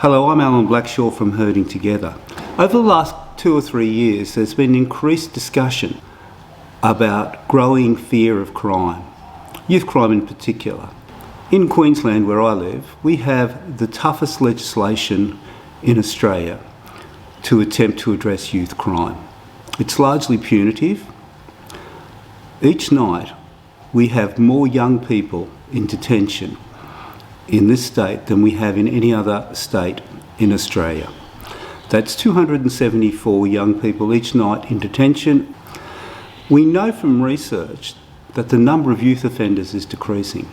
Hello, I'm Alan Blackshaw from Herding Together. Over the last 2 or 3 years, there's been increased discussion about growing fear of crime, youth crime in particular. In Queensland, where I live, we have the toughest legislation in Australia to attempt to address youth crime. It's largely punitive. Each night, we have more young people in detention in this state than we have in any other state in Australia. That's 274 young people each night in detention. We know from research that the number of youth offenders is decreasing.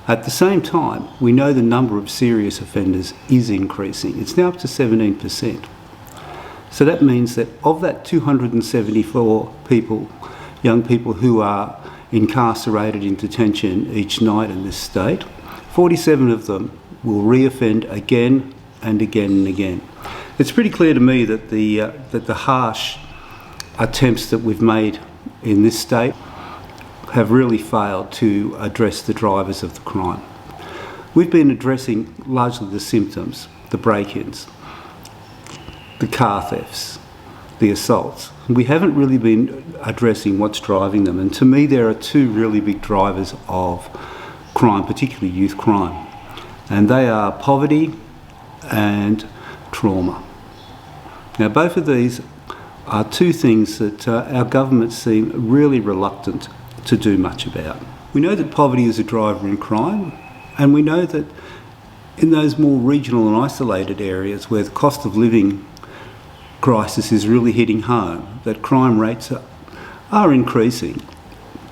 At the same time, we know the number of serious offenders is increasing. It's now up to 17%. So that means that of that 274 people, young people who are incarcerated in detention each night in this state, 47 of them will re-offend again and again and again. It's pretty clear to me that the harsh attempts that we've made in this state have really failed to address the drivers of the crime. We've been addressing largely the symptoms, the break-ins, the car thefts, the assaults. We haven't really been addressing what's driving them, and to me there are two really big drivers of crime, particularly youth crime, and they are poverty and trauma. Now, both of these are two things that our governments seem really reluctant to do much about. We know that poverty is a driver in crime, and we know that in those more regional and isolated areas where the cost of living crisis is really hitting home, that crime rates are increasing,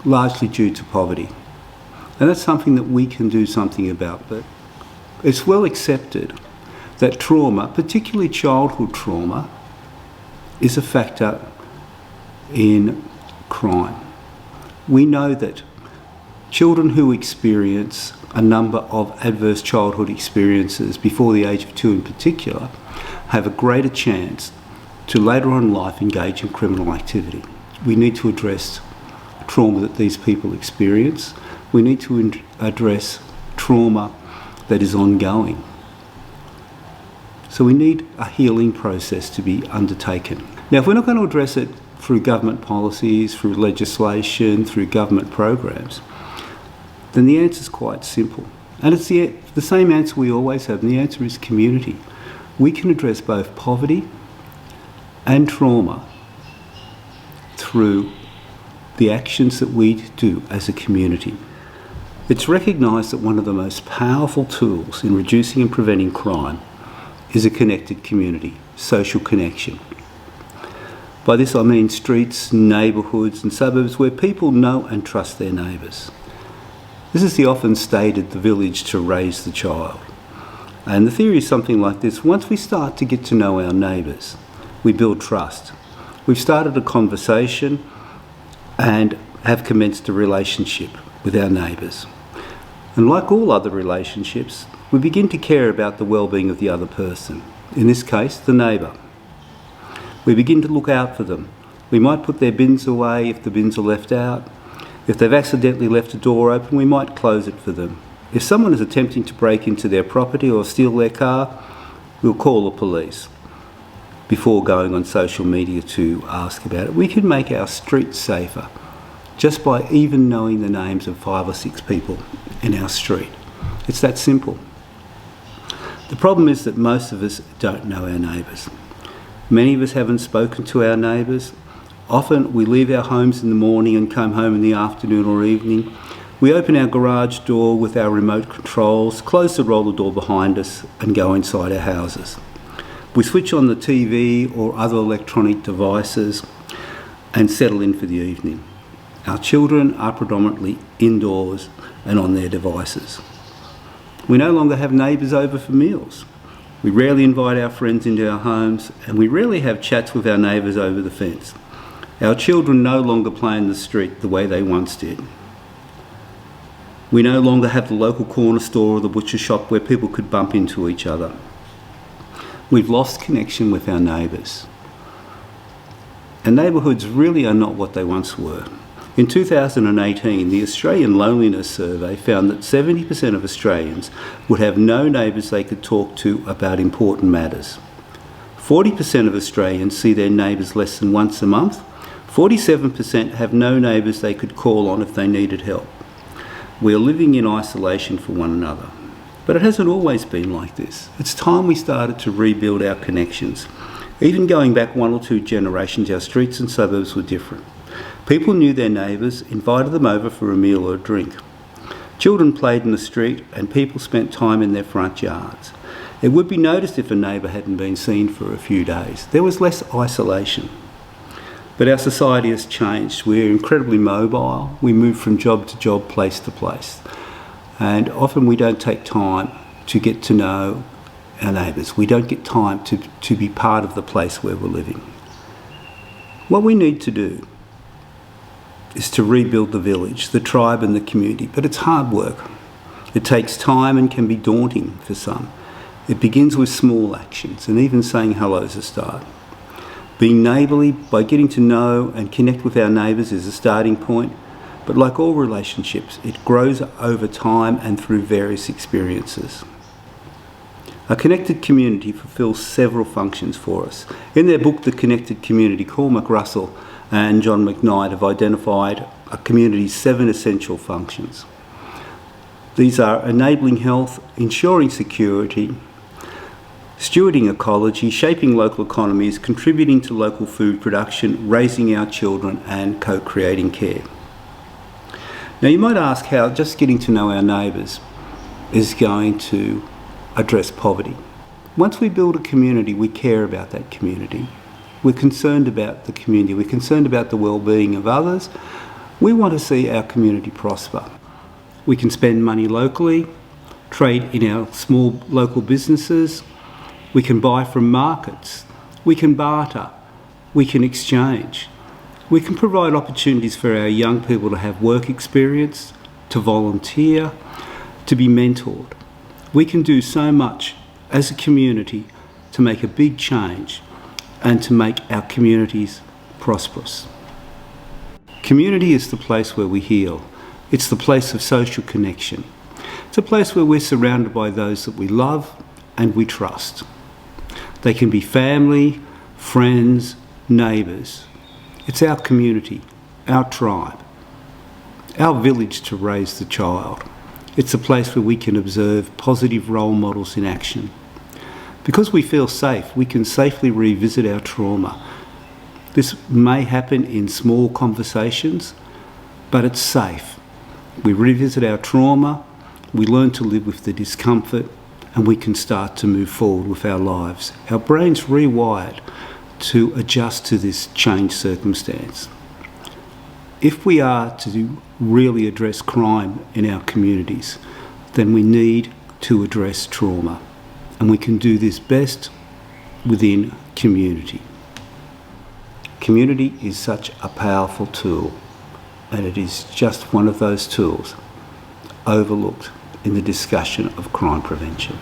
largely due to poverty. And that's something that we can do something about, but it's well accepted that trauma, particularly childhood trauma, is a factor in crime. We know that children who experience a number of adverse childhood experiences before the age of 2 in particular have a greater chance to later on in life engage in criminal activity. We need to address trauma that these people experience. We need to address trauma that is ongoing. So we need a healing process to be undertaken. Now, if we're not going to address it through government policies, through legislation, through government programs, then the answer is quite simple. And it's the same answer we always have, and the answer is community. We can address both poverty and trauma through the actions that we do as a community. It's recognised that one of the most powerful tools in reducing and preventing crime is a connected community, social connection. By this I mean streets, neighbourhoods and suburbs where people know and trust their neighbours. This is the often stated, the village to raise the child. And the theory is something like this: once we start to get to know our neighbours, we build trust. We've started a conversation and have commenced a relationship with our neighbours. And like all other relationships, we begin to care about the well-being of the other person, in this case, the neighbour. We begin to look out for them. We might put their bins away if the bins are left out. If they've accidentally left a door open, we might close it for them. If someone is attempting to break into their property or steal their car, we'll call the police before going on social media to ask about it. We can make our streets safer just by even knowing the names of 5 or 6 people in our street. It's that simple. The problem is that most of us don't know our neighbours. Many of us haven't spoken to our neighbours. Often we leave our homes in the morning and come home in the afternoon or evening. We open our garage door with our remote controls, close the roller door behind us and go inside our houses. We switch on the TV or other electronic devices and settle in for the evening. Our children are predominantly indoors and on their devices. We no longer have neighbours over for meals. We rarely invite our friends into our homes, and we rarely have chats with our neighbours over the fence. Our children no longer play in the street the way they once did. We no longer have the local corner store or the butcher shop where people could bump into each other. We've lost connection with our neighbours. And neighbourhoods really are not what they once were. In 2018, the Australian Loneliness Survey found that 70% of Australians would have no neighbours they could talk to about important matters. 40% of Australians see their neighbours less than once a month. 47% have no neighbours they could call on if they needed help. We are living in isolation from one another. But it hasn't always been like this. It's time we started to rebuild our connections. Even going back 1 or 2 generations, our streets and suburbs were different. People knew their neighbours, invited them over for a meal or a drink. Children played in the street and people spent time in their front yards. It would be noticed if a neighbour hadn't been seen for a few days. There was less isolation. But our society has changed. We're incredibly mobile. We move from job to job, place to place. And often we don't take time to get to know our neighbours. We don't get time to be part of the place where we're living. What we need to do is to rebuild the village, the tribe and the community, but it's hard work. It takes time and can be daunting for some. It begins with small actions, and even saying hello is a start. Being neighbourly by getting to know and connect with our neighbours is a starting point, but like all relationships, it grows over time and through various experiences. A connected community fulfills several functions for us. In their book, The Connected Community, Cormac Russell and John McKnight have identified a community's 7 essential functions. These are enabling health, ensuring security, stewarding ecology, shaping local economies, contributing to local food production, raising our children, and co-creating care. Now you might ask how just getting to know our neighbours is going to address poverty. Once we build a community, we care about that community. We're concerned about the community. We're concerned about the well-being of others. We want to see our community prosper. We can spend money locally, trade in our small local businesses. We can buy from markets. We can barter. We can exchange. We can provide opportunities for our young people to have work experience, to volunteer, to be mentored. We can do so much as a community to make a big change and to make our communities prosperous. Community is the place where we heal. It's the place of social connection. It's a place where we're surrounded by those that we love and we trust. They can be family, friends, neighbours. It's our community, our tribe, our village to raise the child. It's a place where we can observe positive role models in action. Because we feel safe, we can safely revisit our trauma. This may happen in small conversations, but it's safe. We revisit our trauma, we learn to live with the discomfort, and we can start to move forward with our lives. Our brain's rewired to adjust to this changed circumstance. If we are to really address crime in our communities, then we need to address trauma. And we can do this best within community. Community is such a powerful tool, and it is just one of those tools overlooked in the discussion of crime prevention.